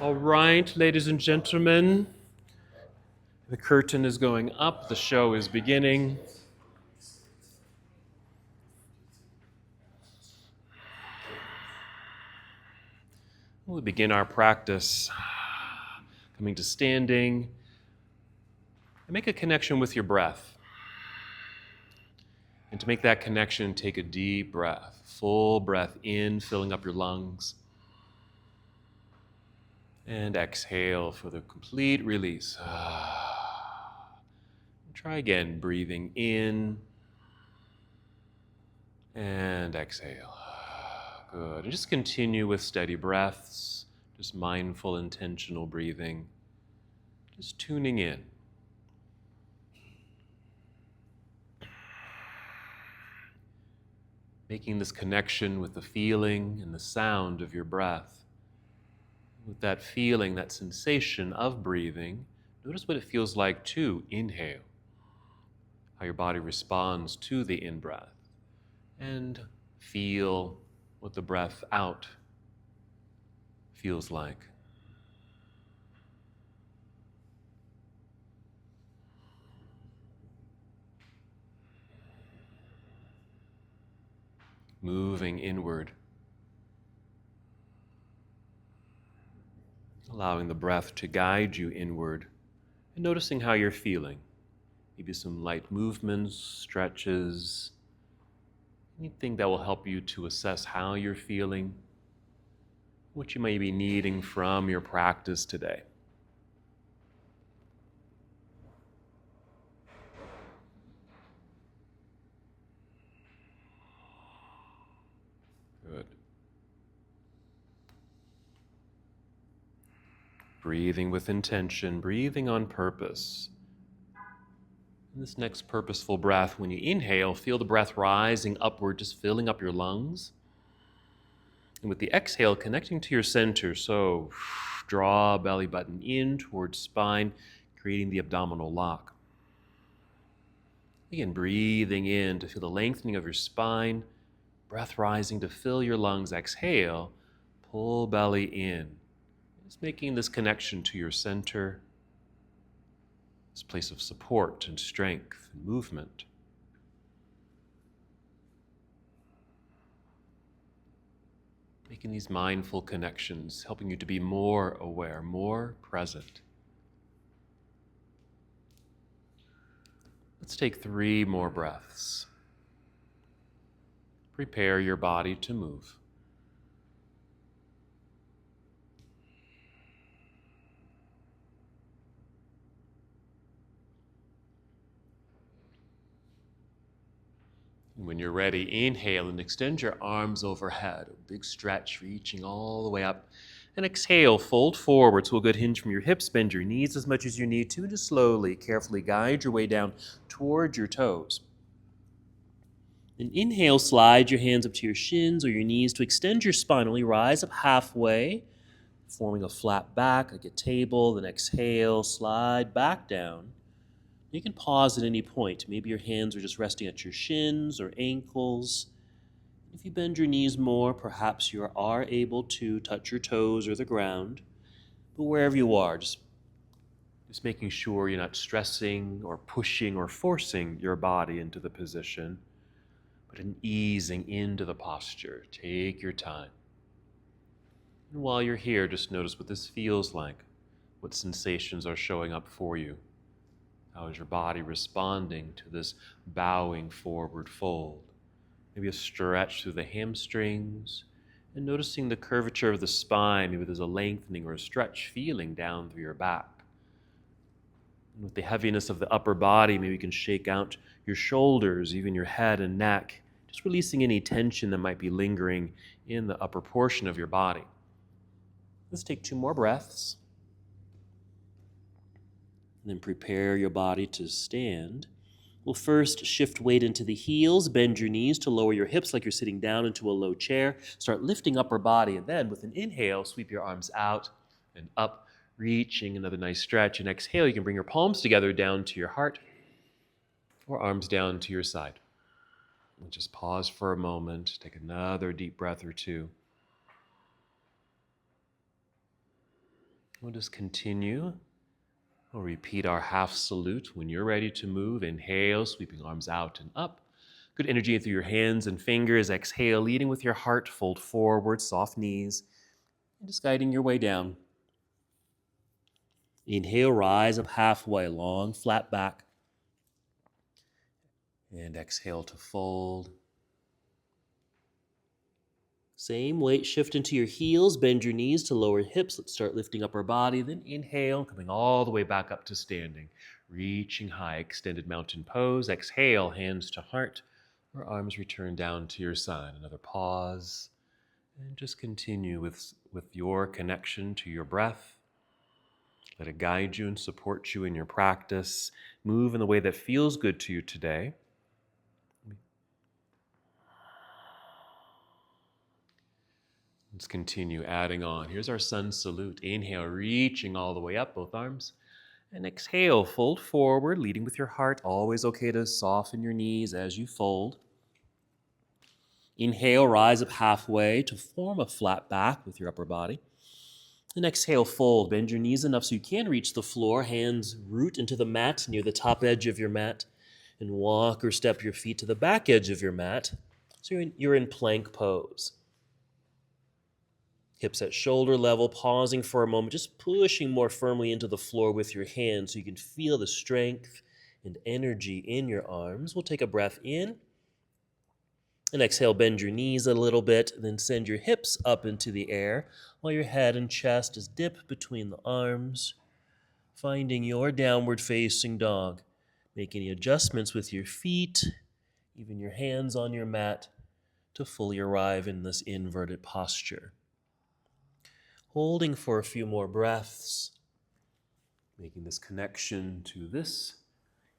All right, ladies and gentlemen, the curtain is going up, the show is beginning. We'll begin our practice coming to standing and make a connection with your breath. And to make that connection, take a deep breath, full breath in, filling up your lungs. And exhale for the complete release. Try again, breathing in and exhale. Good. And just continue with steady breaths, just mindful, intentional breathing, just tuning in. Making this connection with the feeling and the sound of your breath. With that feeling, that sensation of breathing, notice what it feels like to inhale, how your body responds to the in-breath, and feel what the breath out feels like. Moving inward, allowing the breath to guide you inward, and noticing how you're feeling. Maybe some light movements, stretches, anything that will help you to assess how you're feeling, what you may be needing from your practice today. Good. Breathing with intention, breathing on purpose. In this next purposeful breath, when you inhale, feel the breath rising upward, just filling up your lungs. And with the exhale, connecting to your center, so draw belly button in towards spine, creating the abdominal lock. Again, breathing in to feel the lengthening of your spine, breath rising to fill your lungs. Exhale, pull belly in. Just making this connection to your center, this place of support and strength and movement. Making these mindful connections, helping you to be more aware, more present. Let's take 3 more breaths. Prepare your body to move. When you're ready, inhale and extend your arms overhead. A big stretch, reaching all the way up. And exhale, fold forward to a good hinge from your hips. Bend your knees as much as you need to. Just slowly, carefully guide your way down towards your toes. And inhale, slide your hands up to your shins or your knees to extend your spine. Only rise up halfway, forming a flat back like a table. Then exhale, slide back down. You can pause at any point. Maybe your hands are just resting at your shins or ankles. If you bend your knees more, perhaps you are able to touch your toes or the ground. But wherever you are, just making sure you're not stressing or pushing or forcing your body into the position, but an easing into the posture. Take your time. And while you're here, just notice what this feels like, what sensations are showing up for you. How is your body responding to this bowing forward fold? Maybe a stretch through the hamstrings, and noticing the curvature of the spine. Maybe there's a lengthening or a stretch feeling down through your back. And with the heaviness of the upper body, maybe you can shake out your shoulders, even your head and neck, just releasing any tension that might be lingering in the upper portion of your body. Let's take 2 more breaths. And then prepare your body to stand. We'll first shift weight into the heels, bend your knees to lower your hips like you're sitting down into a low chair. Start lifting upper body, and then with an inhale, sweep your arms out and up, reaching another nice stretch. And exhale, you can bring your palms together down to your heart or arms down to your side. And just pause for a moment, take another deep breath or 2. We'll just continue. We'll repeat our half salute. When you're ready to move, inhale, sweeping arms out and up. Good energy through your hands and fingers. Exhale, leading with your heart. Fold forward, soft knees. And just guiding your way down. Inhale, rise up halfway, long, flat back. And exhale to fold. Same weight, shift into your heels, bend your knees to lower hips. Let's start lifting up our body. Then inhale, coming all the way back up to standing. Reaching high, extended mountain pose. Exhale, hands to heart, or arms return down to your side. Another pause. And just continue with your connection to your breath. Let it guide you and support you in your practice. Move in the way that feels good to you today. Let's continue adding on. Here's our sun salute. Inhale, reaching all the way up, both arms. And exhale, fold forward, leading with your heart. Always okay to soften your knees as you fold. Inhale, rise up halfway to form a flat back with your upper body. And exhale, fold. Bend your knees enough so you can reach the floor. Hands root into the mat near the top edge of your mat. And walk or step your feet to the back edge of your mat. So you're in plank pose. Hips at shoulder level, pausing for a moment, just pushing more firmly into the floor with your hands so you can feel the strength and energy in your arms. We'll take a breath in. And exhale, bend your knees a little bit, then send your hips up into the air while your head and chest is dipped between the arms, finding your downward facing dog. Make any adjustments with your feet, even your hands on your mat, to fully arrive in this inverted posture. Holding for a few more breaths, making this connection to this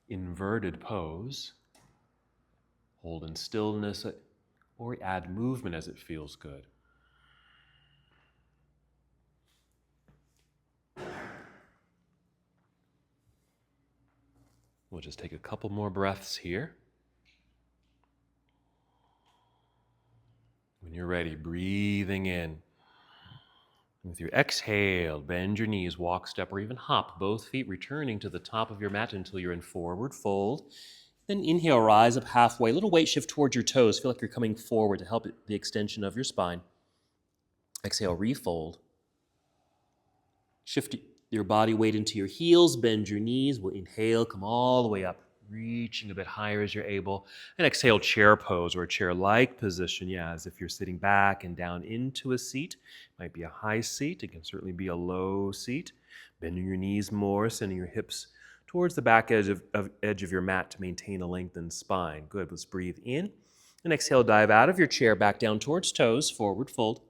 inverted pose. Hold in stillness or add movement as it feels good. We'll just take a couple more breaths here. When you're ready, breathing in. With your exhale, bend your knees, walk, step, or even hop, both feet returning to the top of your mat until you're in forward fold. Then inhale, rise up halfway. Little weight shift towards your toes. Feel like you're coming forward to help the extension of your spine. Exhale, refold. Shift your body weight into your heels, bend your knees. We'll inhale, come all the way up, reaching a bit higher as you're able. And exhale, chair pose or a chair-like position. Yeah, as if you're sitting back and down into a seat. Might be a high seat. It can certainly be a low seat. Bending your knees more, sending your hips towards the back edge of your mat to maintain a lengthened spine. Good. Let's breathe in. And exhale, dive out of your chair, back down towards toes, forward fold.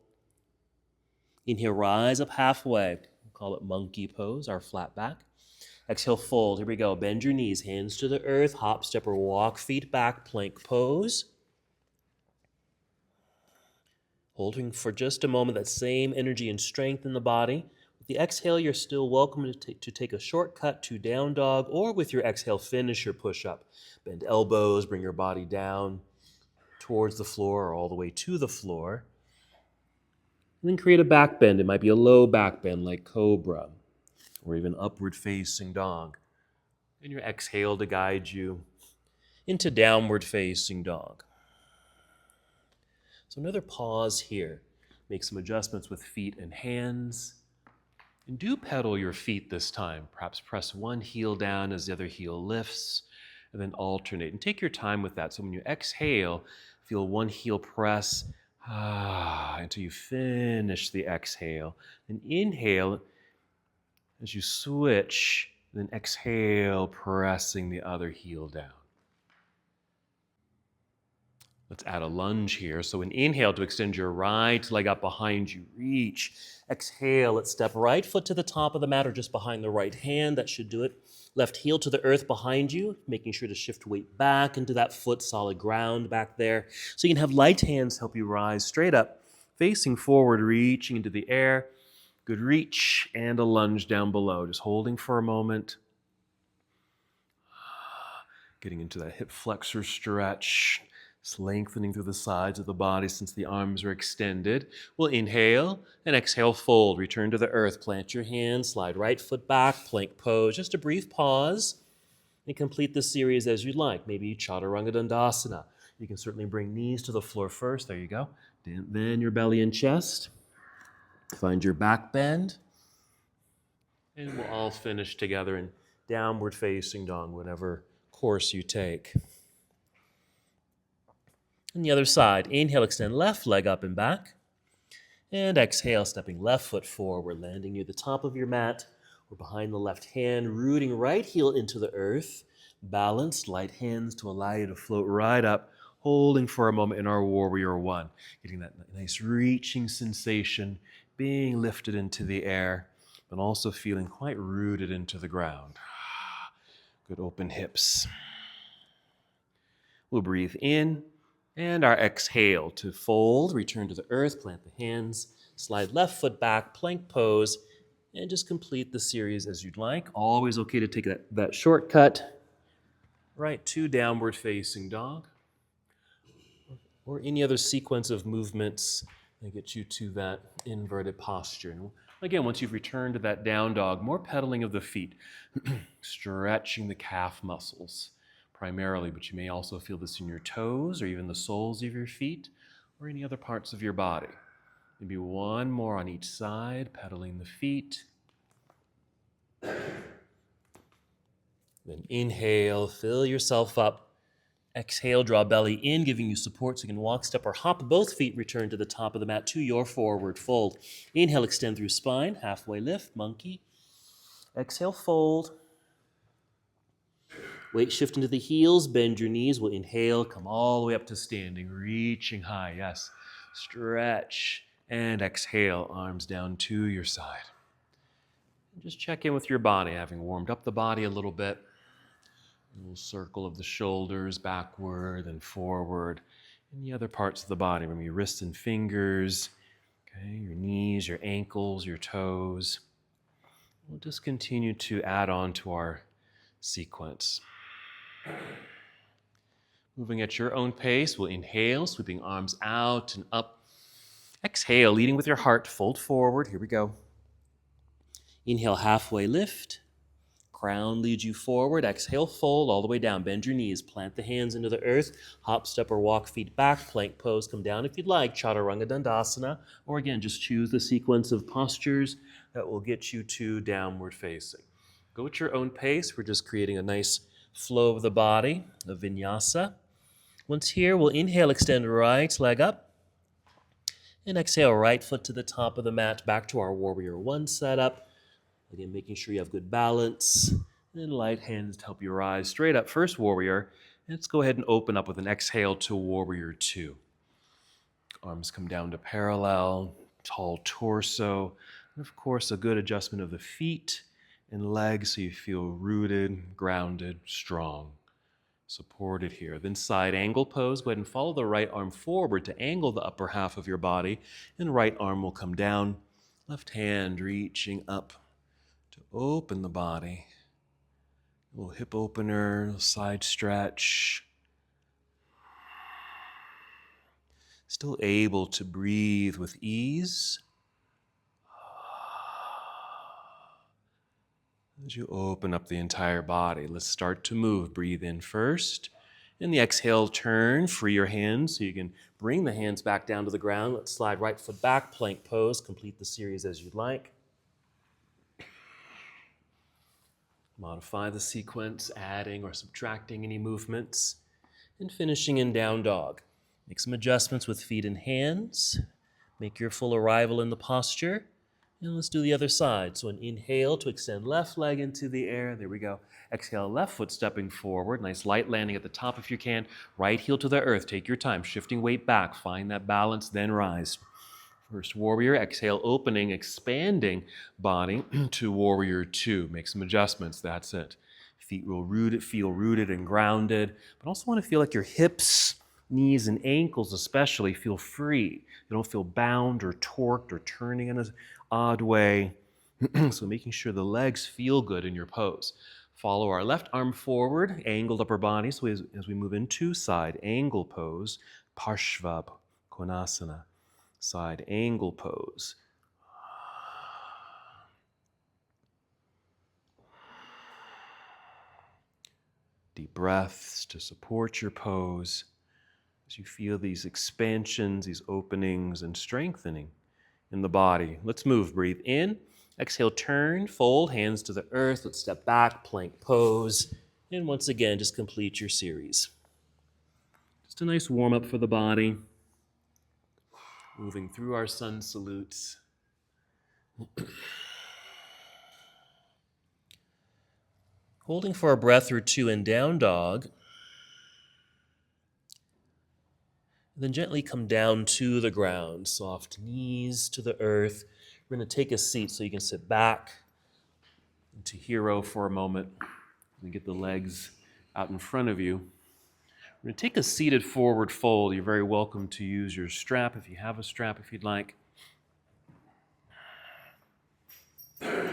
Inhale, rise up halfway. We'll call it monkey pose, our flat back. Exhale, fold. Here we go. Bend your knees, hands to the earth, hop, step, or walk, feet back, plank pose. Holding for just a moment that same energy and strength in the body. With the exhale, you're still welcome to take a shortcut to down dog, or with your exhale, finish your push-up. Bend elbows, bring your body down towards the floor or all the way to the floor. And then create a back bend. It might be a low back bend like cobra, or even upward facing dog. And your exhale to guide you into downward facing dog. So another pause here. Make some adjustments with feet and hands. And do pedal your feet this time. Perhaps press one heel down as the other heel lifts, and then alternate. And take your time with that. So when you exhale, feel one heel press until you finish the exhale. And inhale as you switch, then exhale, pressing the other heel down. Let's add a lunge here. So an inhale to extend your right leg up behind you. Reach. Exhale. Let's step right foot to the top of the mat or just behind the right hand. That should do it. Left heel to the earth behind you, making sure to shift weight back into that foot, solid ground back there. So you can have light hands help you rise straight up, facing forward, reaching into the air. Good reach and a lunge down below. Just holding for a moment. Getting into that hip flexor stretch. Just lengthening through the sides of the body since the arms are extended. We'll inhale and exhale, fold. Return to the earth. Plant your hands, slide right foot back, plank pose. Just a brief pause and complete the series as you'd like. Maybe Chaturanga Dandasana. You can certainly bring knees to the floor first. There you go. Then your belly and chest. Find your back bend. And we'll all finish together in downward facing dog, whatever course you take. And the other side, inhale, extend left leg up and back. And exhale, stepping left foot forward, landing near the top of your mat or behind the left hand, rooting right heel into the earth. Balanced, light hands to allow you to float right up, holding for a moment in our Warrior One. Getting that nice reaching sensation, being lifted into the air, but also feeling quite rooted into the ground. Good open hips. We'll breathe in. And our exhale to fold, return to the earth, plant the hands, slide left foot back, plank pose, and just complete the series as you'd like. Always okay to take that shortcut right to downward facing dog or any other sequence of movements that get you to that inverted posture. And again, once you've returned to that down dog, more pedaling of the feet, stretching the calf muscles primarily, but you may also feel this in your toes or even the soles of your feet or any other parts of your body. Maybe one more on each side, pedaling the feet. Then inhale, fill yourself up. Exhale, draw belly in, giving you support so you can walk, step, or hop both feet. Return to the top of the mat to your forward fold. Inhale, extend through spine, halfway lift, monkey. Exhale, fold. Weight shift into the heels, bend your knees. We'll inhale, come all the way up to standing, reaching high, yes. Stretch and exhale, arms down to your side. And just check in with your body, having warmed up the body a little bit. A little circle of the shoulders backward and forward. And the other parts of the body, maybe your wrists and fingers, okay, your knees, your ankles, your toes. We'll just continue to add on to our sequence. Moving at your own pace, we'll inhale, sweeping arms out and up. Exhale, leading with your heart, fold forward. Here we go. Inhale, halfway lift. Crown leads you forward. Exhale, fold all the way down. Bend your knees, plant the hands into the earth. Hop, step, or walk feet back. Plank pose, come down if you'd like. Chaturanga Dandasana. Or again, just choose the sequence of postures that will get you to downward facing. Go at your own pace. We're just creating a nice flow of the body, a vinyasa. Once here, we'll inhale, extend right leg up. And exhale, right foot to the top of the mat, back to our Warrior One setup. Again, making sure you have good balance. And then light hands to help you rise straight up. First Warrior. And let's go ahead and open up with an exhale to Warrior Two. Arms come down to parallel, tall torso. And of course, a good adjustment of the feet and legs so you feel rooted, grounded, strong, supported here. Then side angle pose. Go ahead and follow the right arm forward to angle the upper half of your body. And right arm will come down. Left hand reaching up to open the body. A little hip opener, little side stretch. Still able to breathe with ease. As you open up the entire body, let's start to move. Breathe in first. In the exhale, turn, free your hands so you can bring the hands back down to the ground. Let's slide right foot back, plank pose. Complete the series as you'd like. Modify the sequence, adding or subtracting any movements. And finishing in down dog. Make some adjustments with feet and hands. Make your full arrival in the posture. And let's do the other side. So an inhale to extend left leg into the air. There we go. Exhale, left foot stepping forward. Nice light landing at the top if you can. Right heel to the earth. Take your time. Shifting weight back. Find that balance, then rise. First Warrior. Exhale, opening, expanding body to Warrior Two. Make some adjustments. That's it. Feet will feel rooted and grounded. But also want to feel like your hips, knees, and ankles especially feel free. You don't feel bound or torqued or turning in an odd way. So making sure the legs feel good in your pose. Follow our left arm forward, angled upper body. So as we move into side angle pose, Parshva Konasana, side angle pose. Deep breaths to support your pose as you feel these expansions, these openings, and strengthening in the body. Let's move. Breathe in. Exhale, turn, fold, hands to the earth. Let's step back, plank pose. And once again, just complete your series. Just a nice warm up for the body. Moving through our sun salutes. Holding for a breath or two in down dog. Then gently come down to the ground, soft knees to the earth. We're going to take a seat so you can sit back into hero for a moment and get the legs out in front of you. We're going to take a seated forward fold. You're very welcome to use your strap if you have a strap if you'd like. So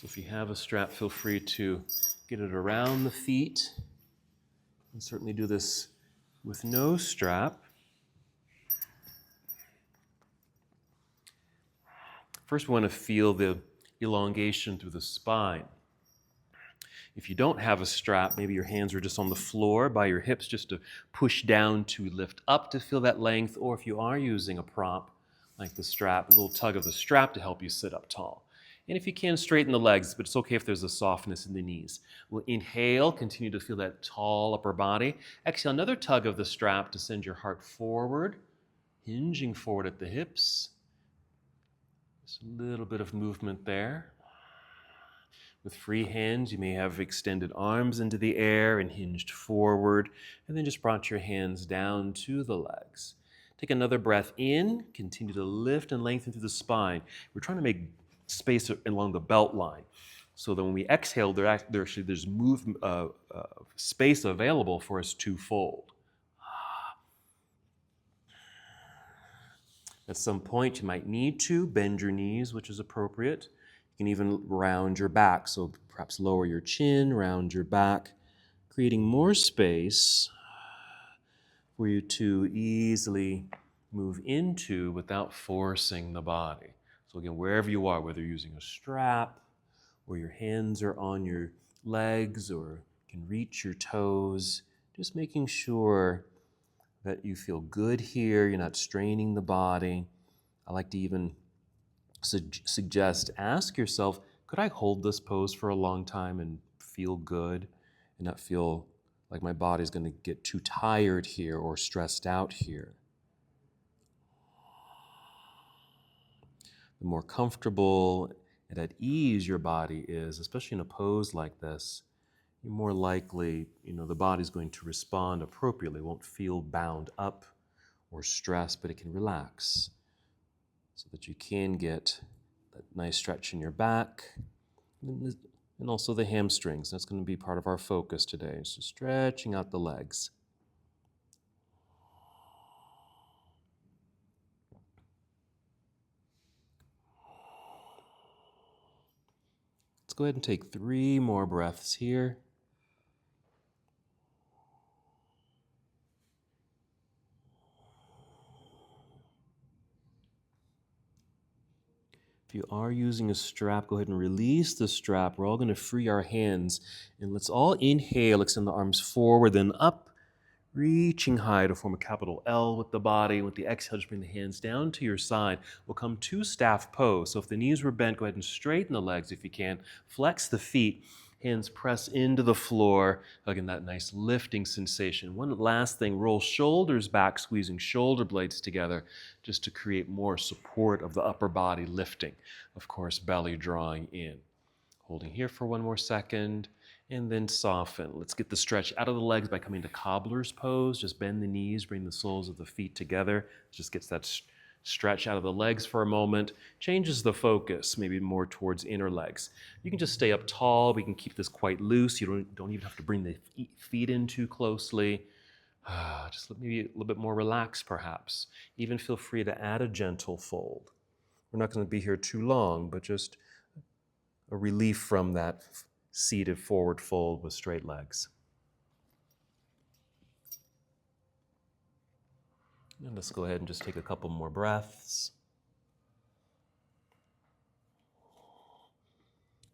if you have a strap, feel free to get it around the feet. And certainly do this with no strap. First, we want to feel the elongation through the spine. If you don't have a strap, maybe your hands are just on the floor by your hips just to push down to lift up to feel that length, or if you are using a prop like the strap, a little tug of the strap to help you sit up tall. And if you can, straighten the legs, but it's okay if there's a softness in the knees. We'll inhale, continue to feel that tall upper body. Exhale, another tug of the strap to send your heart forward, hinging forward at the hips. Just a little bit of movement there. With free hands, you may have extended arms into the air and hinged forward, and then just brought your hands down to the legs. Take another breath in, continue to lift and lengthen through the spine. We're trying to make space along the belt line, so that when we exhale, there's space available for us to fold. At some point, you might need to bend your knees, which is appropriate. You can even round your back, so perhaps lower your chin, round your back, creating more space for you to easily move into without forcing the body. So again, wherever you are, whether you're using a strap or your hands are on your legs or can reach your toes, just making sure that you feel good here, you're not straining the body. I like to even suggest, ask yourself, could I hold this pose for a long time and feel good and not feel like my body's going to get too tired here or stressed out here? The more comfortable and at ease your body is, especially in a pose like this, you're more likely, the body's going to respond appropriately. It won't feel bound up or stressed, but it can relax so that you can get that nice stretch in your back and also the hamstrings. That's going to be part of our focus today. So stretching out the legs. Let's go ahead and take 3 more breaths here. If you are using a strap, go ahead and release the strap. We're all going to free our hands. And let's all inhale, extend the arms forward, then up, reaching high to form a capital L with the body. With the exhale, just bring the hands down to your side. We'll come to staff pose. So if the knees were bent, go ahead and straighten the legs if you can. Flex the feet. Hands press into the floor. Again, that nice lifting sensation. One last thing, roll shoulders back, squeezing shoulder blades together just to create more support of the upper body lifting. Of course, belly drawing in. Holding here for 1 more second, and then soften. Let's get the stretch out of the legs by coming to cobbler's pose. Just bend the knees, bring the soles of the feet together. Just gets that stretch out of the legs for a moment, changes the focus, maybe more towards inner legs. You can just stay up tall. We can keep this quite loose. You don't even have to bring the feet in too closely. Just maybe a little bit more relaxed, perhaps. Even feel free to add a gentle fold. We're not going to be here too long, but just a relief from that seated forward fold with straight legs. And let's go ahead and just take a couple more breaths.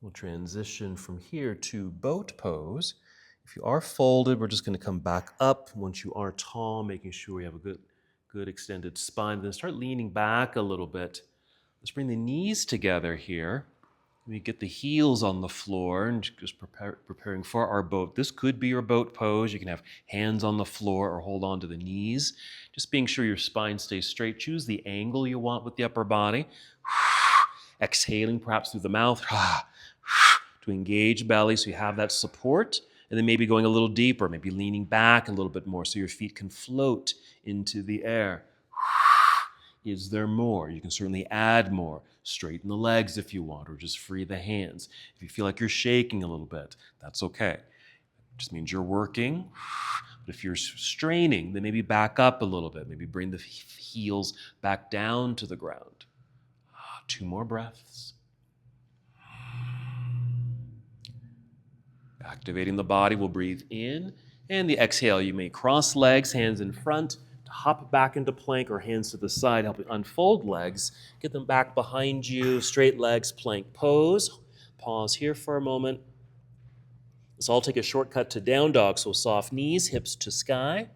We'll transition from here to boat pose. If you are folded, we're just going to come back up. Once you are tall, making sure you have a good extended spine. Then start leaning back a little bit. Let's bring the knees together here. We get the heels on the floor and just preparing for our boat. This could be your boat pose. You can have hands on the floor or hold on to the knees. Just being sure your spine stays straight. Choose the angle you want with the upper body. Exhaling perhaps through the mouth to engage belly so you have that support. And then maybe going a little deeper, maybe leaning back a little bit more so your feet can float into the air. Is there more? You can certainly add more. Straighten the legs if you want, or just free the hands. If you feel like you're shaking a little bit, that's okay. It just means you're working. But if you're straining, then maybe back up a little bit. Maybe bring the heels back down to the ground. 2 more breaths. Activating the body, we'll breathe in. And the exhale, you may cross legs, hands in front, hop back into plank or hands to the side, helping unfold legs. Get them back behind you, straight legs, plank pose. Pause here for a moment. Let's all take a shortcut to down dog, so soft knees, hips to sky.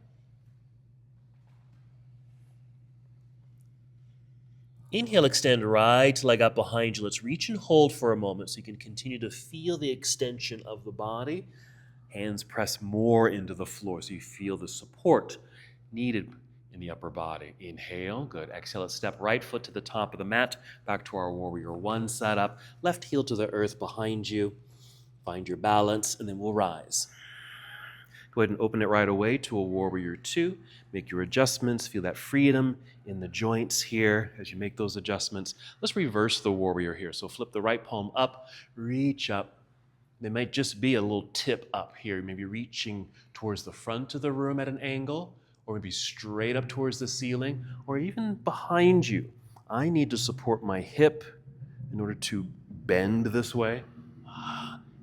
Inhale, extend right leg up behind you. Let's reach and hold for a moment so you can continue to feel the extension of the body. Hands press more into the floor so you feel the support needed in the upper body. Inhale, good. Exhale, let's step right foot to the top of the mat, back to our warrior 1 setup. Left heel to the earth behind you. Find your balance, and then we'll rise. Go ahead and open it right away to a warrior 2. Make your adjustments. Feel that freedom in the joints here as you make those adjustments. Let's reverse the warrior here. So flip the right palm up, reach up. There might just be a little tip up here, maybe reaching towards the front of the room at an angle, or maybe straight up towards the ceiling, or even behind you. I need to support my hip in order to bend this way.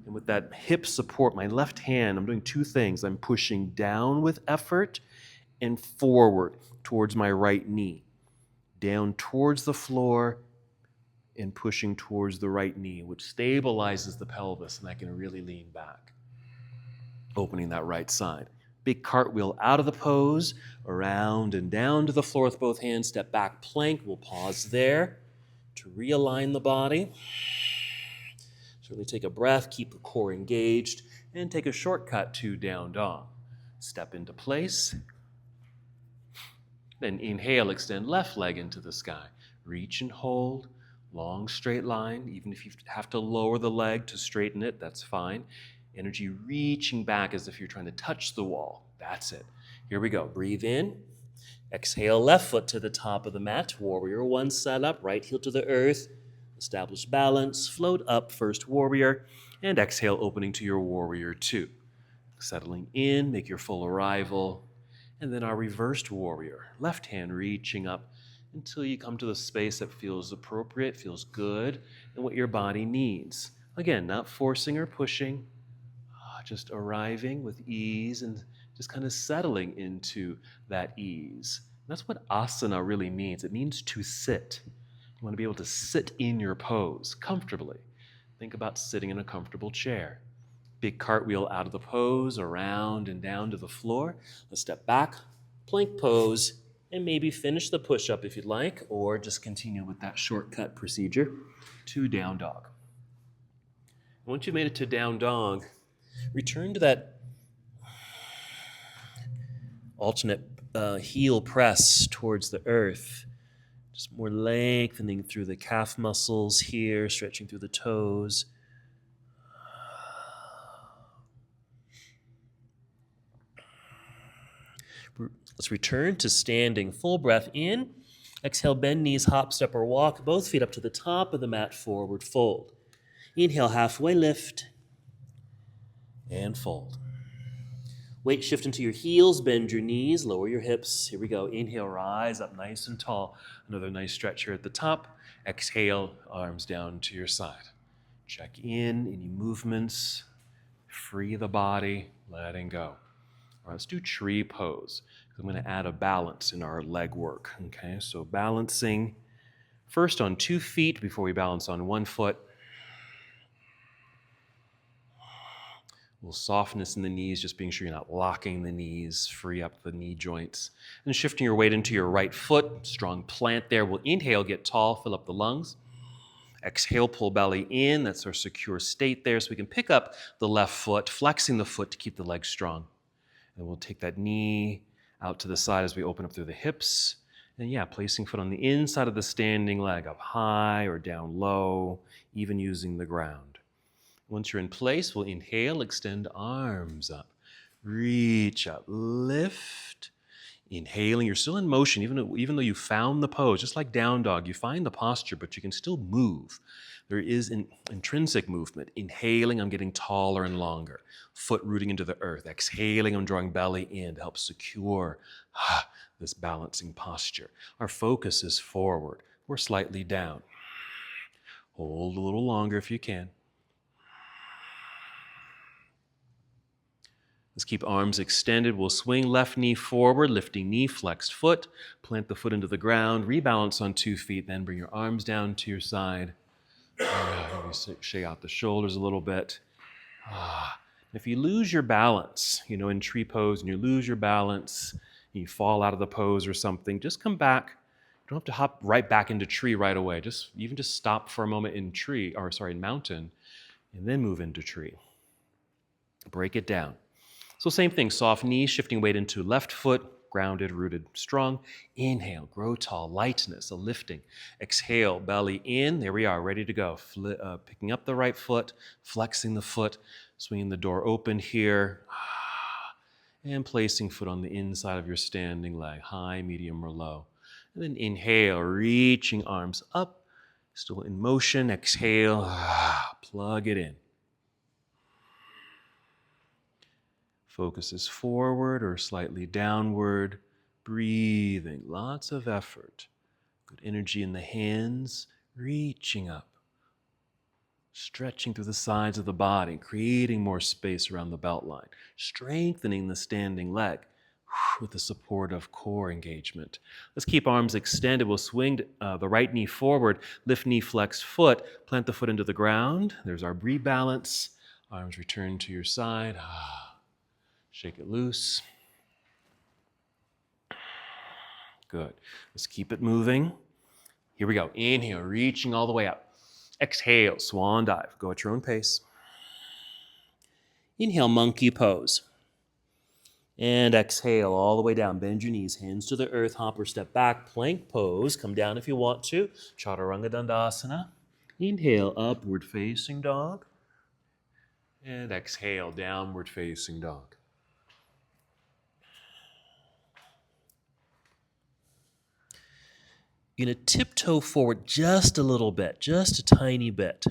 And with that hip support, my left hand, I'm doing 2 things. I'm pushing down with effort and forward towards my right knee. Down towards the floor and pushing towards the right knee, which stabilizes the pelvis, and I can really lean back. Opening that right side. Big cartwheel out of the pose, around and down to the floor with both hands. Step back, plank. We'll pause there to realign the body. Certainly take a breath, keep the core engaged, and take a shortcut to down dog. Step into place. Then inhale, extend left leg into the sky. Reach and hold. Long straight line. Even if you have to lower the leg to straighten it, that's fine. Energy reaching back as if you're trying to touch the wall. That's it. Here we go. Breathe in. Exhale, left foot to the top of the mat. Warrior 1 setup. Right heel to the earth. Establish balance. Float up, first warrior. And exhale, opening to your warrior 2. Settling in. Make your full arrival. And then our reversed warrior. Left hand reaching up until you come to the space that feels appropriate, feels good, and what your body needs. Again, not forcing or pushing. Just arriving with ease and just kind of settling into that ease. That's what asana really means. It means to sit. You want to be able to sit in your pose comfortably. Think about sitting in a comfortable chair. Big cartwheel out of the pose, around and down to the floor. Let's step back, plank pose, and maybe finish the push-up if you'd like, or just continue with that shortcut procedure to down dog. Once you've made it to down dog, return to that alternate heel press towards the earth. Just more lengthening through the calf muscles here, stretching through the toes. Let's return to standing. Full breath in. Exhale, bend knees, hop, step, or walk. Both feet up to the top of the mat, forward fold. Inhale, halfway lift. And fold. Weight shift into your heels, bend your knees, lower your hips. Here we go. Inhale, rise up nice and tall. Another nice stretch here at the top. Exhale, arms down to your side. Check in, any movements, free the body, letting go. All right, let's do tree pose. I'm going to add a balance in our leg work. Okay, so balancing first on 2 feet before we balance on 1 foot. A little softness in the knees, just being sure you're not locking the knees, free up the knee joints. And shifting your weight into your right foot, strong plant there. We'll inhale, get tall, fill up the lungs. Exhale, pull belly in. That's our secure state there. So we can pick up the left foot, flexing the foot to keep the leg strong. And we'll take that knee out to the side as we open up through the hips. And yeah, placing foot on the inside of the standing leg, up high or down low, even using the ground. Once you're in place, we'll inhale, extend arms up. Reach up, lift. Inhaling, you're still in motion, even though you found the pose, just like down dog, you find the posture, but you can still move. There is an intrinsic movement. Inhaling, I'm getting taller and longer. Foot rooting into the earth. Exhaling, I'm drawing belly in to help secure this balancing posture. Our focus is forward. We're slightly down. Hold a little longer if you can. Let's keep arms extended. We'll swing left knee forward, lifting knee, flexed foot. Plant the foot into the ground. Rebalance on 2 feet. Then bring your arms down to your side. Maybe shake out the shoulders a little bit. If you lose your balance, in tree pose, and you lose your balance, and you fall out of the pose or something, just come back. You don't have to hop right back into tree right away. Just stop for a moment in mountain, and then move into tree. Break it down. So same thing, soft knees, shifting weight into left foot, grounded, rooted, strong. Inhale, grow tall, lightness, a lifting. Exhale, belly in. There we are, ready to go. Picking up the right foot, flexing the foot, swinging the door open here, and placing foot on the inside of your standing leg, high, medium, or low. And then inhale, reaching arms up, still in motion. Exhale, plug it in. Focus is forward or slightly downward. Breathing, lots of effort. Good energy in the hands, reaching up. Stretching through the sides of the body, creating more space around the belt line. Strengthening the standing leg with the support of core engagement. Let's keep arms extended. We'll swing the right knee forward, lift knee, flex foot, plant the foot into the ground. There's our rebalance. Arms return to your side. Shake it loose. Good. Let's keep it moving. Here we go. Inhale, reaching all the way up. Exhale, swan dive. Go at your own pace. Inhale, monkey pose. And exhale all the way down. Bend your knees, hands to the earth, hop or step back. Plank pose. Come down if you want to. Chaturanga Dandasana. Inhale, upward facing dog. And exhale, downward facing dog. You're going to tiptoe forward just a little bit, just a tiny bit.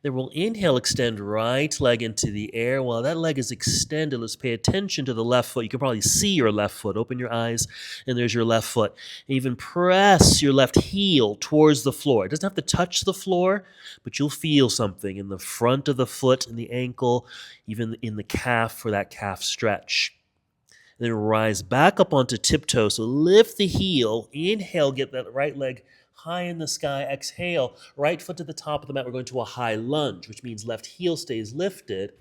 Then we'll inhale, extend right leg into the air. While that leg is extended, let's pay attention to the left foot. You can probably see your left foot. Open your eyes, and there's your left foot. And even press your left heel towards the floor. It doesn't have to touch the floor, but you'll feel something in the front of the foot, in the ankle, even in the calf for that calf stretch. Then rise back up onto tiptoe. So lift the heel. Inhale, get that right leg high in the sky. Exhale, right foot to the top of the mat. We're going to a high lunge, which means left heel stays lifted.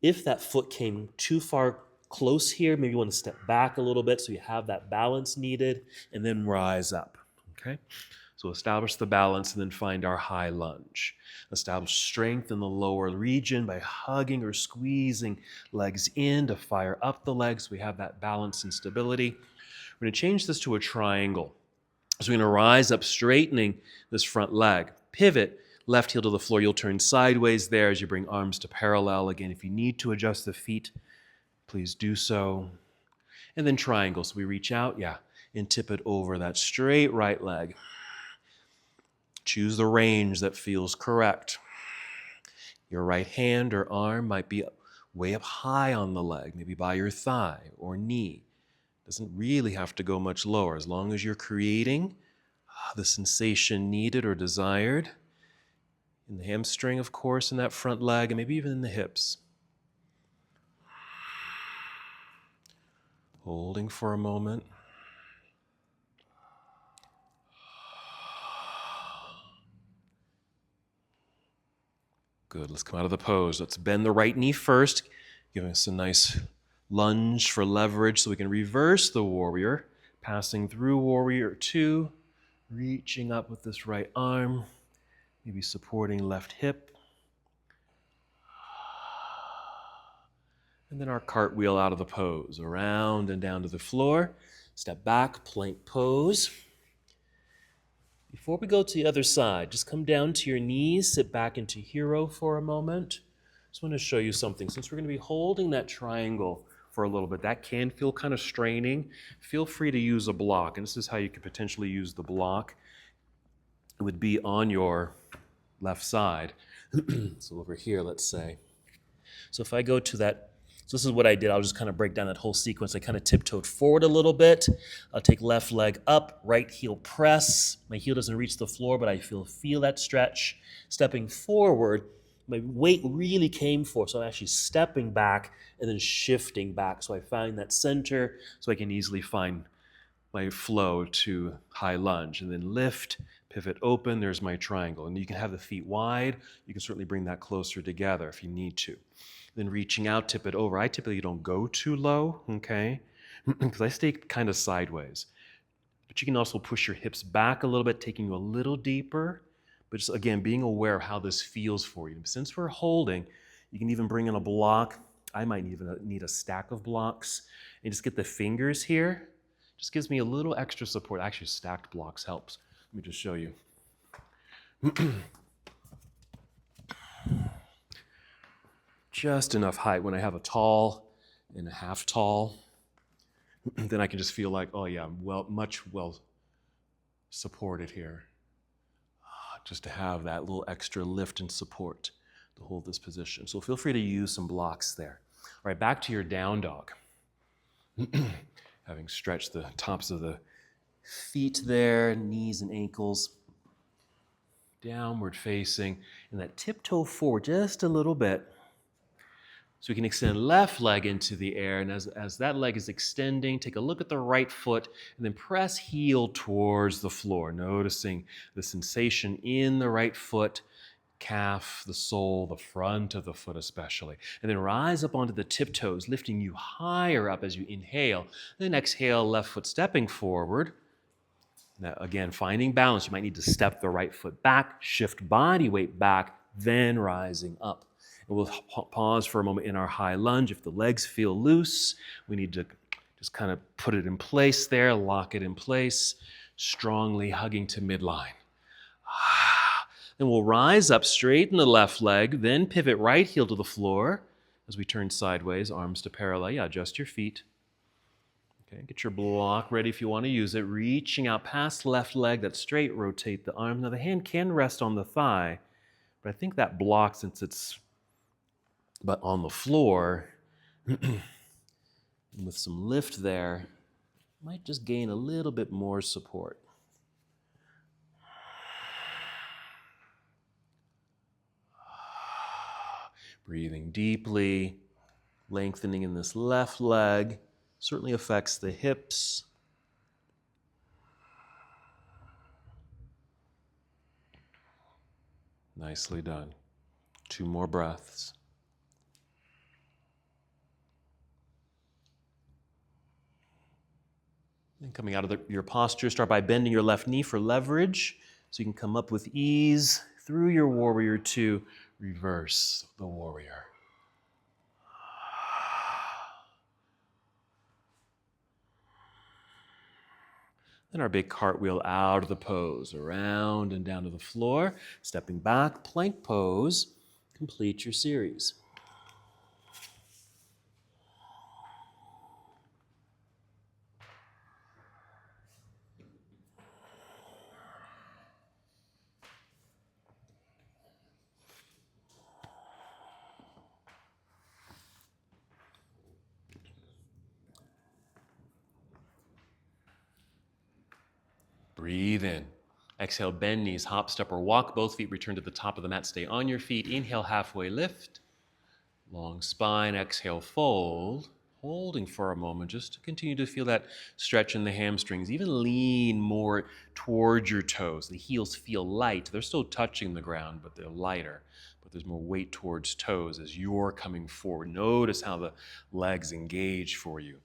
If that foot came too far close here, maybe you want to step back a little bit so you have that balance needed, and then rise up. Okay? So establish the balance and then find our high lunge. Establish strength in the lower region by hugging or squeezing legs in to fire up the legs. We have that balance and stability. We're going to change this to a triangle. So we're going to rise up, straightening this front leg. Pivot, left heel to the floor. You'll turn sideways there as you bring arms to parallel. Again, if you need to adjust the feet, please do so. And then triangle. So we reach out, and tip it over that straight right leg. Choose the range that feels correct. Your right hand or arm might be way up high on the leg, maybe by your thigh or knee. Doesn't really have to go much lower as long as you're creating the sensation needed or desired. In the hamstring, of course, in that front leg, and maybe even in the hips. Holding for a moment. Good, let's come out of the pose. Let's bend the right knee first, giving us a nice lunge for leverage so we can reverse the warrior, passing through warrior 2, reaching up with this right arm, maybe supporting left hip. And then our cartwheel out of the pose, around and down to the floor. Step back, plank pose. Before we go to the other side, just come down to your knees, sit back into hero for a moment. Just want to show you something. Since we're going to be holding that triangle for a little bit, that can feel kind of straining. Feel free to use a block, and this is how you could potentially use the block. It would be on your left side. So over here, let's say. So if I go to that, so this is what I did. I'll just kind of break down that whole sequence. I kind of tiptoed forward a little bit. I'll take left leg up, right heel press. My heel doesn't reach the floor, but I feel that stretch. Stepping forward, my weight really came forward. So I'm actually stepping back and then shifting back. So I find that center so I can easily find my flow to high lunge. And then lift, pivot open, there's my triangle. And you can have the feet wide. You can certainly bring that closer together if you need to. Then reaching out, tip it over. I typically don't go too low, okay? Because I stay kind of sideways. But you can also push your hips back a little bit, taking you a little deeper. But just, again, being aware of how this feels for you. Since we're holding, you can even bring in a block. I might even need a stack of blocks. And just get the fingers here. Just gives me a little extra support. Actually, stacked blocks helps. Let me just show you. Just enough height. When I have a tall and a half tall, then I can just feel like, oh yeah, I'm much well supported here. Just to have that little extra lift and support to hold this position. So feel free to use some blocks there. All right, back to your down dog. Having stretched the tops of the feet there, knees and ankles, downward facing, and that tiptoe forward just a little bit. So we can extend left leg into the air, and as that leg is extending, take a look at the right foot, and then press heel towards the floor, noticing the sensation in the right foot, calf, the sole, the front of the foot especially. And then rise up onto the tiptoes, lifting you higher up as you inhale. Then exhale, left foot stepping forward. Now, again, finding balance. You might need to step the right foot back, shift body weight back, then rising up. And we'll pause for a moment in our high lunge. If the legs feel loose, we need to just kind of put it in place there, lock it in place, strongly hugging to midline. Then we'll rise up, straighten the left leg, then pivot right heel to the floor as we turn sideways, arms to parallel. Yeah, adjust your feet. Okay, get your block ready if you want to use it. Reaching out past left leg, that's straight, rotate the arm. Now the hand can rest on the thigh, but I think that block, since it's but on the floor, and with some lift there, might just gain a little bit more support. Breathing deeply, lengthening in this left leg, certainly affects the hips. Nicely done. 2 more breaths. And coming out of your posture, start by bending your left knee for leverage, so you can come up with ease through your warrior 2, reverse the warrior. Then our big cartwheel out of the pose, around and down to the floor, stepping back, plank pose, complete your series. Breathe in. Exhale, bend knees, hop, step, or walk. Both feet return to the top of the mat. Stay on your feet. Inhale, halfway lift. Long spine. Exhale, fold. Holding for a moment just to continue to feel that stretch in the hamstrings. Even lean more towards your toes. The heels feel light. They're still touching the ground, but they're lighter. But there's more weight towards toes as you're coming forward. Notice how the legs engage for you.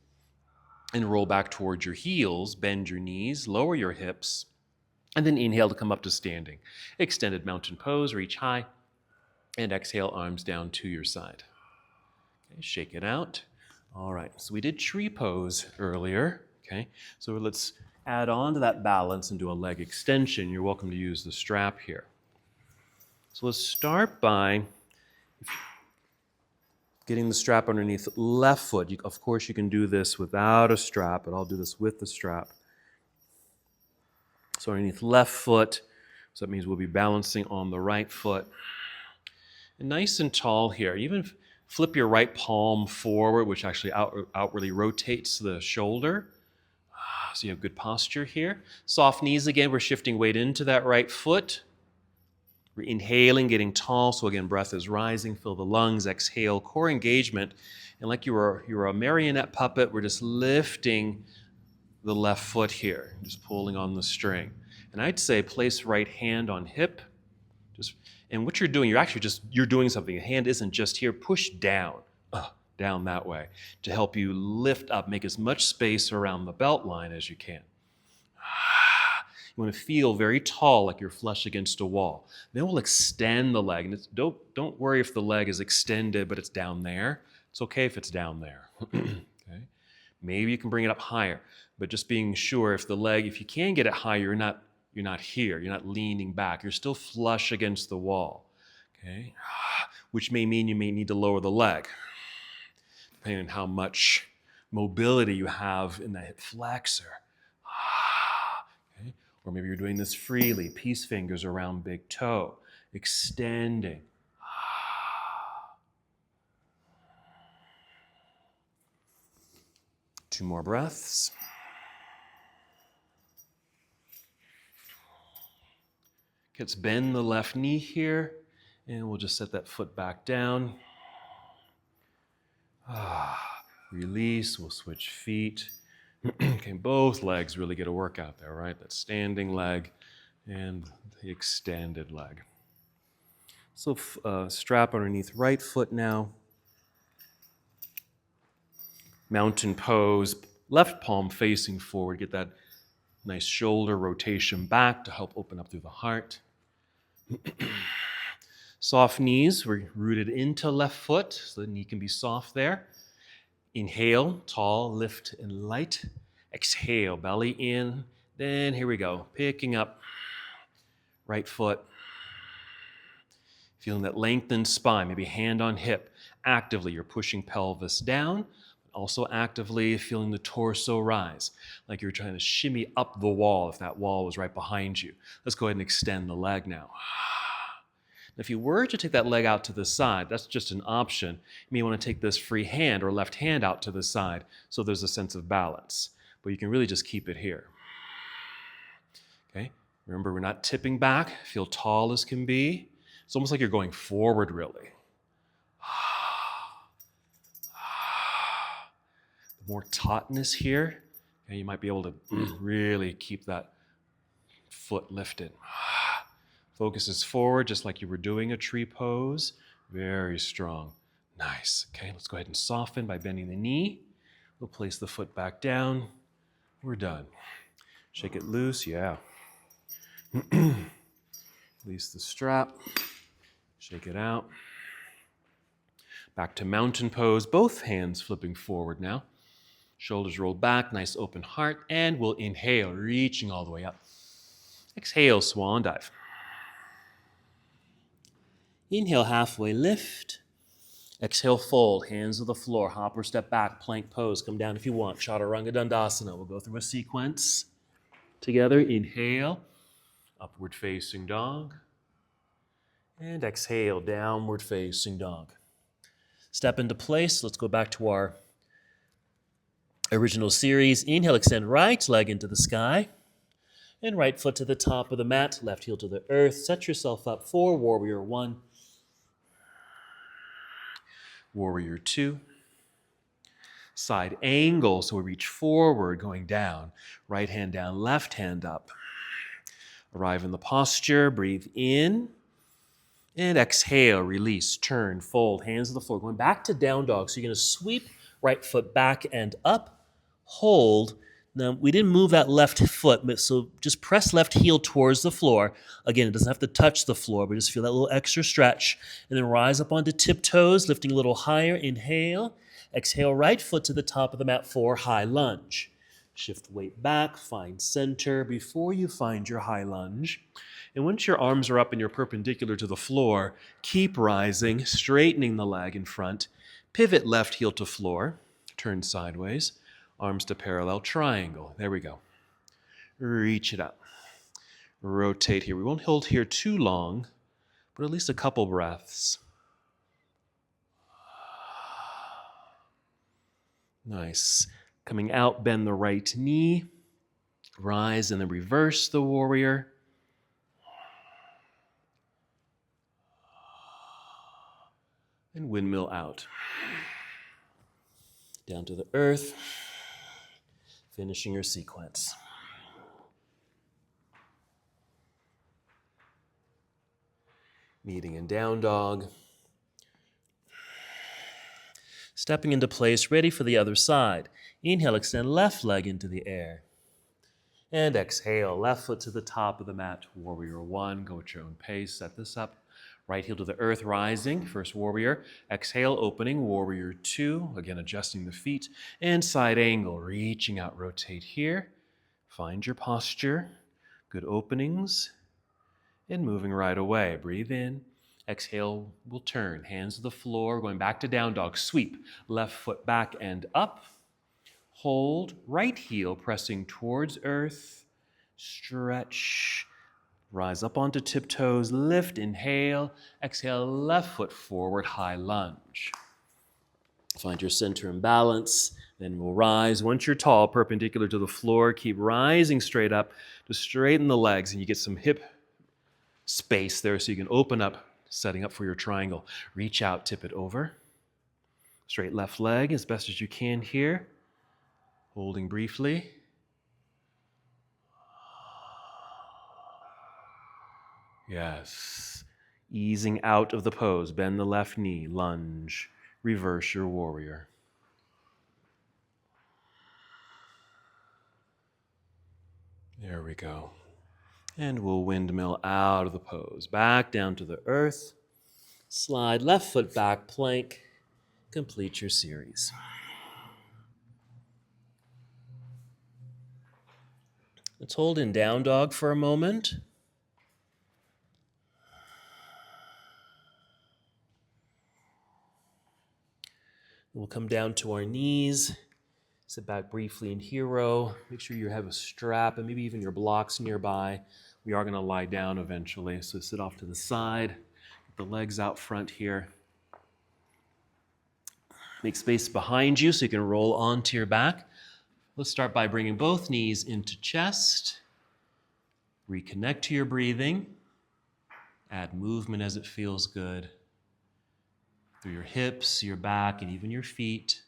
And roll back towards your heels. Bend your knees. Lower your hips. And then inhale to come up to standing. Extended mountain pose. Reach high. And exhale, arms down to your side. Okay, shake it out. All right, so we did tree pose earlier, okay? So let's add on to that balance and do a leg extension. You're welcome to use the strap here. So let's start by getting the strap underneath left foot. Of course, you can do this without a strap, but I'll do this with the strap. So underneath left foot, so that means we'll be balancing on the right foot. And nice and tall here. Even flip your right palm forward, which actually outwardly rotates the shoulder. So you have good posture here. Soft knees again. We're shifting weight into that right foot. We're inhaling, getting tall. So again, breath is rising. Fill the lungs. Exhale, core engagement. And like you're a marionette puppet, we're just lifting the left foot here, just pulling on the string. And I'd say place right hand on hip. And what you're doing, you're doing something. The hand isn't just here. Push down that way to help you lift up, make as much space around the belt line as you can. You want to feel very tall, like you're flush against a wall. Then we'll extend the leg. And don't worry if the leg is extended, but it's down there. It's okay if it's down there. Okay? Maybe you can bring it up higher, but just being sure if you can get it higher, you're not here. You're not leaning back. You're still flush against the wall, okay? Which may mean you may need to lower the leg, depending on how much mobility you have in the hip flexor. Okay? Or maybe you're doing this freely. Peace fingers around big toe, extending. 2 more breaths. Let's bend the left knee here, and we'll just set that foot back down. Release, we'll switch feet. Okay, both legs really get a workout there, right? That standing leg and the extended leg. So strap underneath right foot now. Mountain pose, left palm facing forward. Get that nice shoulder rotation back to help open up through the heart. Soft knees, we're rooted into left foot, so the knee can be soft there. Inhale, tall, lift, and light. Exhale, belly in. Then here we go, picking up right foot. Feeling that lengthened spine, maybe hand on hip. Actively, you're pushing pelvis down. Also actively feeling the torso rise, like you're trying to shimmy up the wall if that wall was right behind you. Let's go ahead and extend the leg now. If you were to take that leg out to the side, that's just an option. You may want to take this free hand or left hand out to the side so there's a sense of balance. But you can really just keep it here. Okay? Remember, we're not tipping back. Feel tall as can be. It's almost like you're going forward, really. More tautness here, and you might be able to really keep that foot lifted. Focus is forward, just like you were doing a tree pose. Very strong. Nice. Okay, let's go ahead and soften by bending the knee. We'll place the foot back down. We're done. Shake it loose, yeah. Release the strap. Shake it out. Back to mountain pose, both hands flipping forward now. Shoulders rolled back, nice open heart, and we'll inhale, reaching all the way up. Exhale, swan dive. Inhale, halfway lift. Exhale, fold, hands to the floor, hop or step back, plank pose. Come down if you want, chaturanga dandasana. We'll go through a sequence together. Inhale, upward facing dog. And exhale, downward facing dog. Step into place. Let's go back to our original series. Inhale, extend right leg into the sky. And right foot to the top of the mat, left heel to the earth. Set yourself up for warrior one, warrior two. Side angle, so we reach forward, going down. Right hand down, left hand up. Arrive in the posture, breathe in. And exhale, release, turn, fold, hands to the floor. Going back to down dog. So you're going to sweep right foot back and up, hold. Now, we didn't move that left foot, so just press left heel towards the floor. Again, it doesn't have to touch the floor, but just feel that little extra stretch. And then rise up onto tiptoes, lifting a little higher. Inhale. Exhale, right foot to the top of the mat for high lunge. Shift weight back, find center before you find your high lunge. And once your arms are up and you're perpendicular to the floor, keep rising, straightening the leg in front. Pivot left heel to floor, turn sideways, arms to parallel triangle. There we go. Reach it up. Rotate here. We won't hold here too long, but at least a couple breaths. Nice. Coming out, bend the right knee. Rise and then reverse the warrior. And windmill out. Down to the earth. Finishing your sequence. Meeting in down dog. Stepping into place, ready for the other side. Inhale, extend left leg into the air. And exhale, left foot to the top of the mat. Warrior one, go at your own pace. Set this up. Right heel to the earth, rising. First warrior. Exhale, opening. Warrior two. Again, adjusting the feet. And side angle, reaching out. Rotate here. Find your posture. Good openings. And moving right away. Breathe in. Exhale, we'll turn. Hands to the floor. Going back to down dog. Sweep. Left foot back and up. Hold. Right heel pressing towards earth. Stretch. Rise up onto tiptoes, lift, inhale, exhale, left foot forward, high lunge. Find your center and balance, then we'll rise. Once you're tall, perpendicular to the floor, keep rising straight up to straighten the legs, and you get some hip space there so you can open up, setting up for your triangle. Reach out, tip it over. Straight left leg as best as you can here. Holding briefly. Yes. Easing out of the pose. Bend the left knee. Lunge. Reverse your warrior. There we go. And we'll windmill out of the pose. Back down to the earth. Slide left foot back, plank. Complete your series. Let's hold in down dog for a moment. We'll come down to our knees, sit back briefly in hero. Make sure you have a strap and maybe even your blocks nearby. We are going to lie down eventually, so sit off to the side. Get the legs out front here. Make space behind you so you can roll onto your back. Let's start by bringing both knees into chest. Reconnect to your breathing. Add movement as it feels good. Through your hips, your back, and even your feet.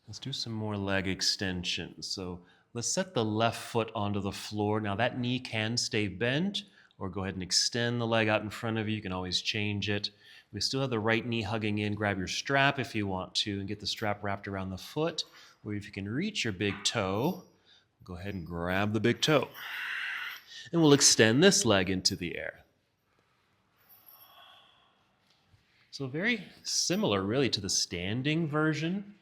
Let's do some more leg extensions. So let's set the left foot onto the floor. Now that knee can stay bent, or go ahead and extend the leg out in front of you. You can always change it. We still have the right knee hugging in. Grab your strap if you want to and get the strap wrapped around the foot. Or if you can reach your big toe, go ahead and grab the big toe. And we'll extend this leg into the air. So very similar really to the standing version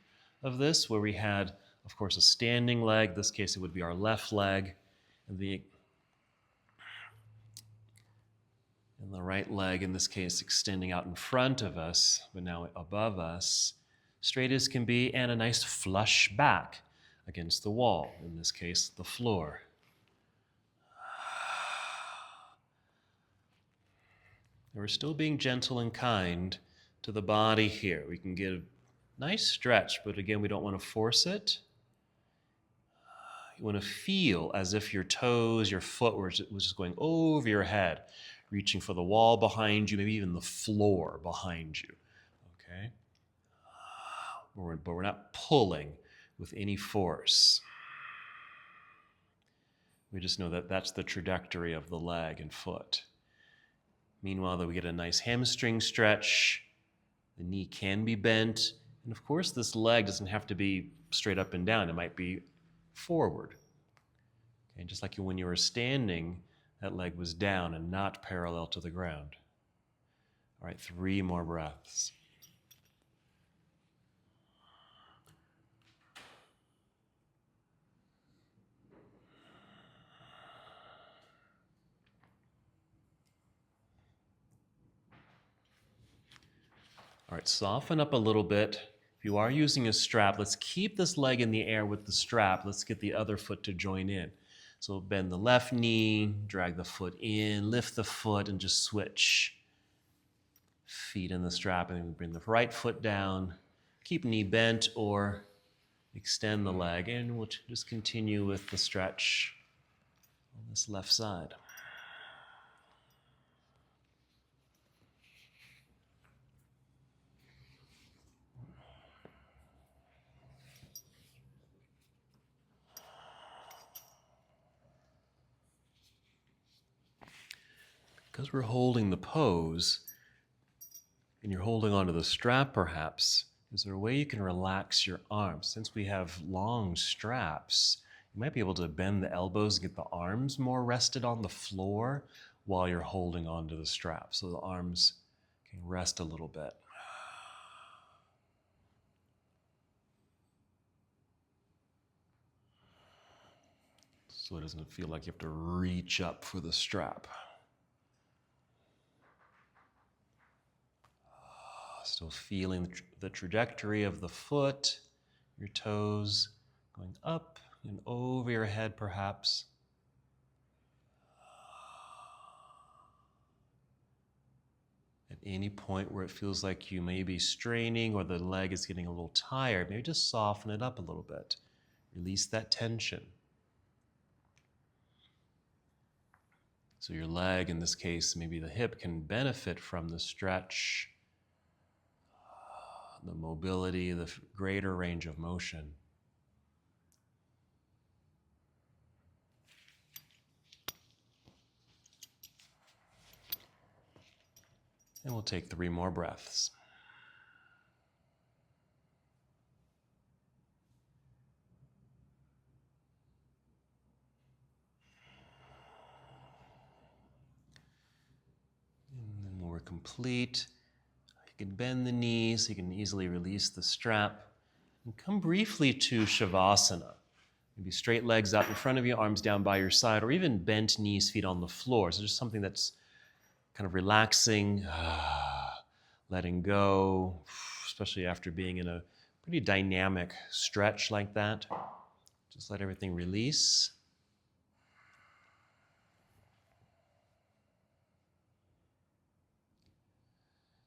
of this, where we had, of course, a standing leg. In this case, it would be our left leg. And the right leg, in this case, extending out in front of us, but now above us, straight as can be, and a nice flush back against the wall, in this case, the floor. we're still being gentle and kind to the body here. We can get a nice stretch, but again, we don't want to force it. You want to feel as if your toes, your foot was just going over your head, reaching for the wall behind you, maybe even the floor behind you. Okay? But we're not pulling with any force. We just know that that's the trajectory of the leg and foot. Meanwhile, that we get a nice hamstring stretch. The knee can be bent. And of course, this leg doesn't have to be straight up and down. It might be forward. Okay, just like when you were standing, that leg was down and not parallel to the ground. All right, 3 more breaths. All right, soften up a little bit. If you are using a strap, let's keep this leg in the air with the strap. Let's get the other foot to join in. So bend the left knee, drag the foot in, lift the foot, and just switch. Feet in the strap, and then bring the right foot down. Keep knee bent or extend the leg, and we'll just continue with the stretch on this left side. Because we're holding the pose, and you're holding onto the strap perhaps, is there a way you can relax your arms? Since we have long straps, you might be able to bend the elbows and get the arms more rested on the floor while you're holding onto the strap, so the arms can rest a little bit. So it doesn't feel like you have to reach up for the strap. Still feeling the trajectory of the foot, your toes going up and over your head perhaps. At any point where it feels like you may be straining or the leg is getting a little tired, maybe just soften it up a little bit. Release that tension. So your leg, in this case, maybe the hip, can benefit from the stretch, the mobility, the greater range of motion. And we'll take 3 more breaths. And then when we're complete, you can bend the knees, you can easily release the strap, and come briefly to Shavasana. Maybe straight legs out in front of you, arms down by your side, or even bent knees, feet on the floor. So just something that's kind of relaxing, letting go, especially after being in a pretty dynamic stretch like that. Just let everything release.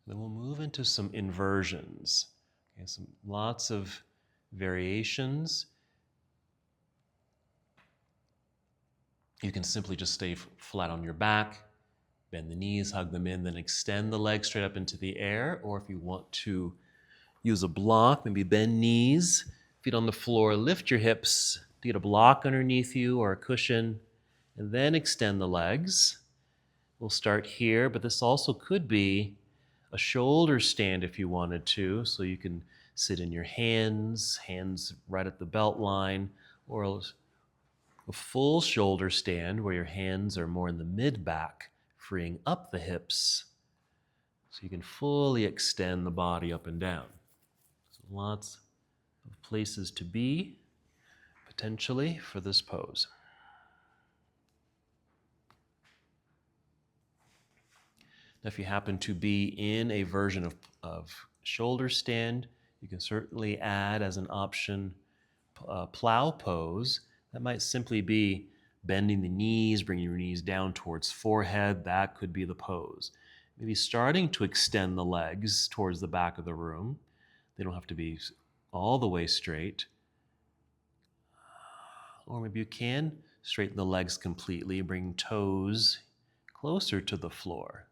Then we'll move into some inversions. Okay, lots of variations. You can simply just stay flat on your back, bend the knees, hug them in, then extend the legs straight up into the air. Or if you want to use a block, maybe bend knees, feet on the floor, lift your hips to get a block underneath you or a cushion, and then extend the legs. We'll start here, but this also could be a shoulder stand if you wanted to, so you can sit in your hands right at the belt line, or a full shoulder stand where your hands are more in the mid-back, freeing up the hips so you can fully extend the body up and down. So lots of places to be, potentially, for this pose. Now, if you happen to be in a version of shoulder stand, you can certainly add as an option plow pose. That might simply be bending the knees, bringing your knees down towards forehead. That could be the pose. Maybe starting to extend the legs towards the back of the room. They don't have to be all the way straight. Or maybe you can straighten the legs completely, bring toes closer to the floor.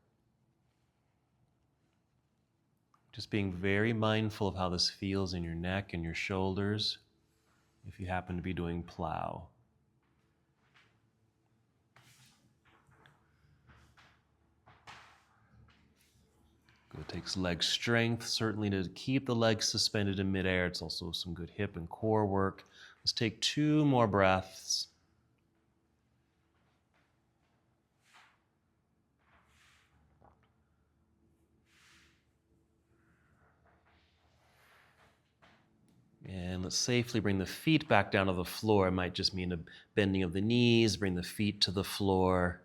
Just being very mindful of how this feels in your neck and your shoulders if you happen to be doing plow. It takes leg strength, certainly, to keep the legs suspended in midair. It's also some good hip and core work. Let's take 2 more breaths. And let's safely bring the feet back down to the floor. It might just mean a bending of the knees, bring the feet to the floor.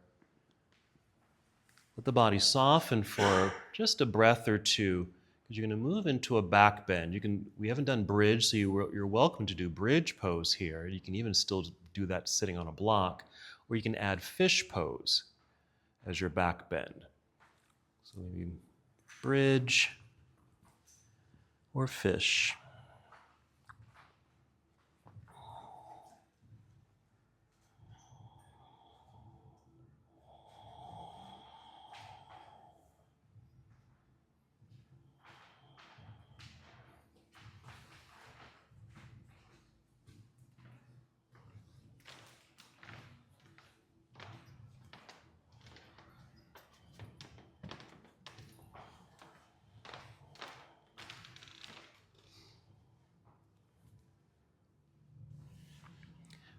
Let the body soften for just a breath or two, because you're going to move into a back bend. We haven't done bridge, so you're welcome to do bridge pose here. You can even still do that sitting on a block, or you can add fish pose as your back bend. So maybe bridge or fish.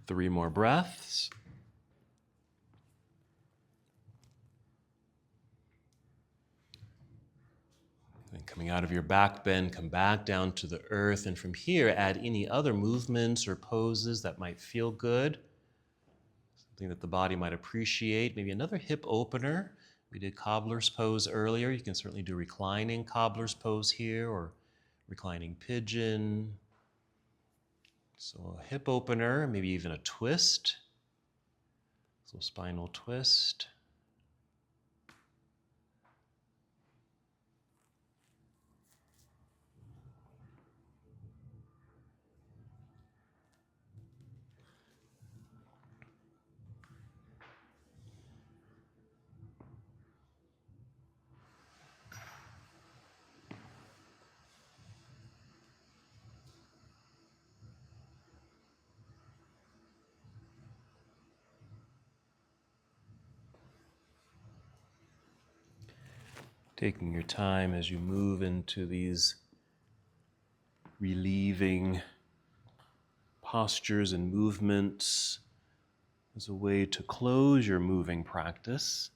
Three more breaths. And coming out of your back bend, come back down to the earth. And from here, add any other movements or poses that might feel good. Something that the body might appreciate. Maybe another hip opener. We did cobbler's pose earlier. You can certainly do reclining cobbler's pose here, or reclining pigeon. So a hip opener, maybe even a twist. So spinal twist. Taking your time as you move into these relieving postures and movements as a way to close your moving practice.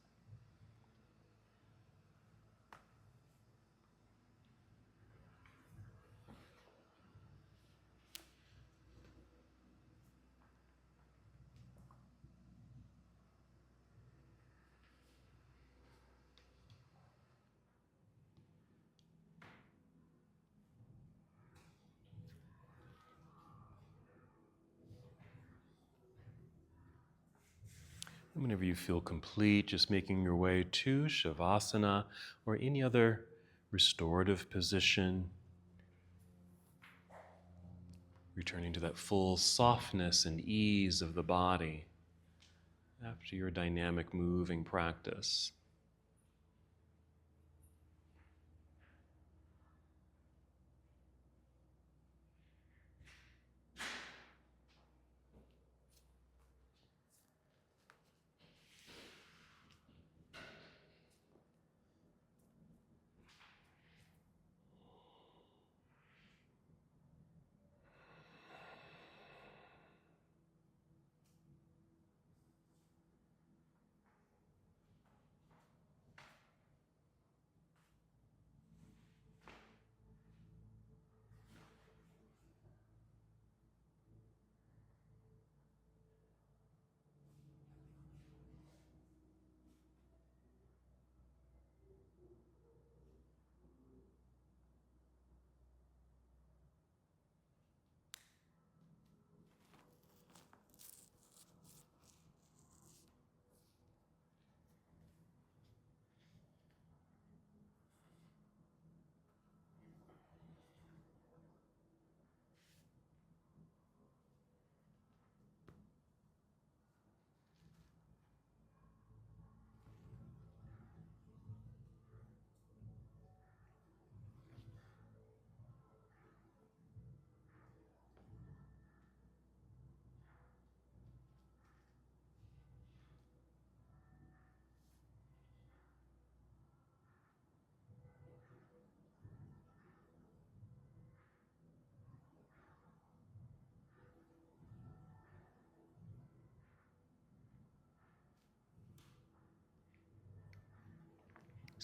And whenever you feel complete, just making your way to Shavasana or any other restorative position. Returning to that full softness and ease of the body after your dynamic moving practice.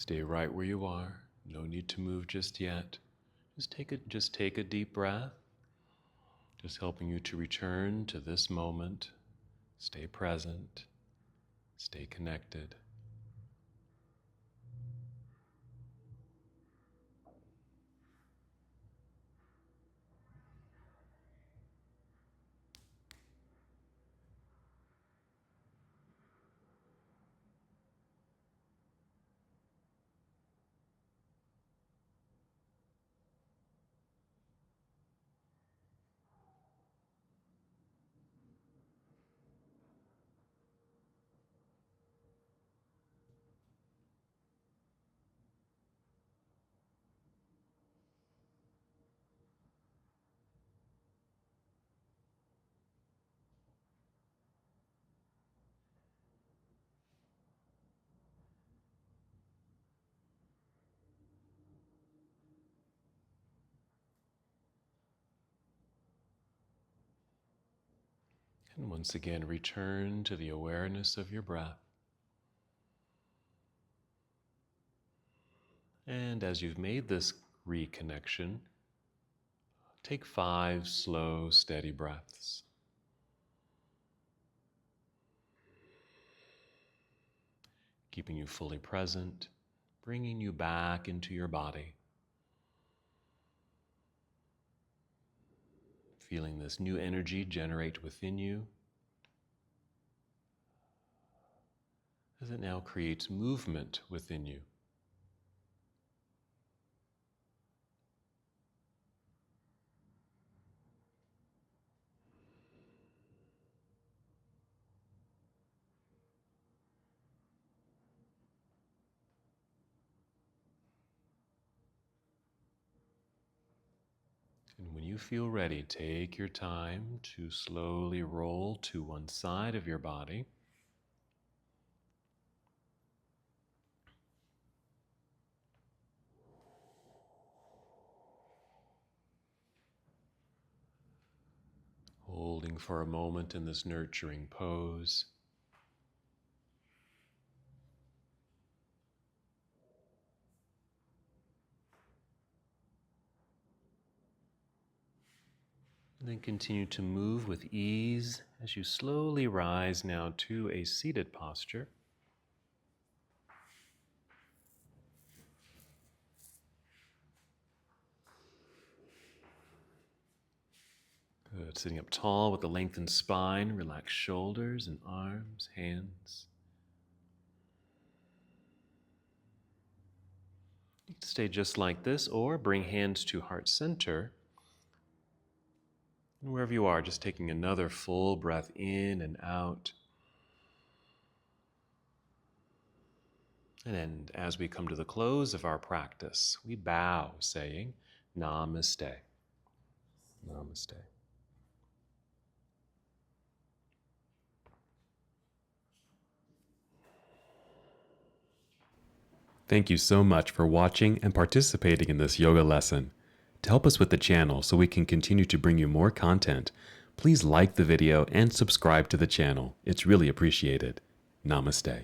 Stay right where you are. No need to move just yet. Just take a deep breath. Just helping you to return to this moment. Stay present. Stay connected. And once again, return to the awareness of your breath. And as you've made this reconnection, take 5 slow, steady breaths. Keeping you fully present, bringing you back into your body. Feeling this new energy generate within you as it now creates movement within you. And when you feel ready, take your time to slowly roll to one side of your body. Holding for a moment in this nurturing pose. And then continue to move with ease as you slowly rise now to a seated posture. Good. Sitting up tall with a lengthened spine, relaxed shoulders and arms, hands. You can stay just like this or bring hands to heart center. And wherever you are, just taking another full breath in and out. And as we come to the close of our practice, we bow, saying, Namaste. Namaste. Thank you so much for watching and participating in this yoga lesson. To help us with the channel so we can continue to bring you more content, please like the video and subscribe to the channel. It's really appreciated. Namaste.